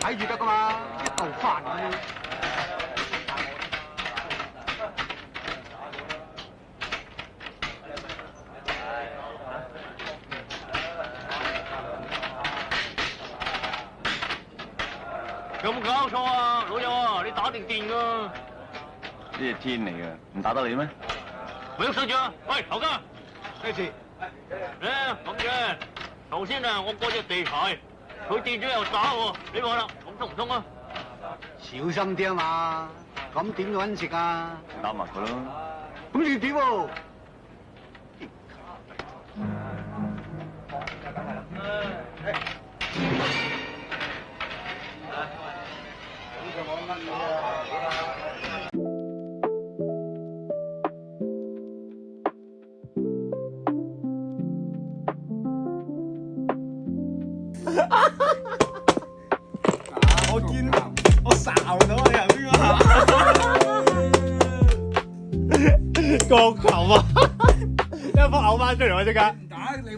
睇住得噶嘛，一嚿飯咁樣。有冇搞錯啊，老友啊？你打定電㗎？呢隻天嚟嘅，唔打得你咩？喂，上住啊！喂，頭家，咩事？咁嘅。頭先啊，我過隻地牌，佢電咗又打喎，你話啦，咁通唔通啊？小心啲啊嘛，咁點搵食啊？打埋佢咯。咁你點喎？我見我睄到你頭先個角球啊，一撲嘔翻出嚟我即刻。唔打你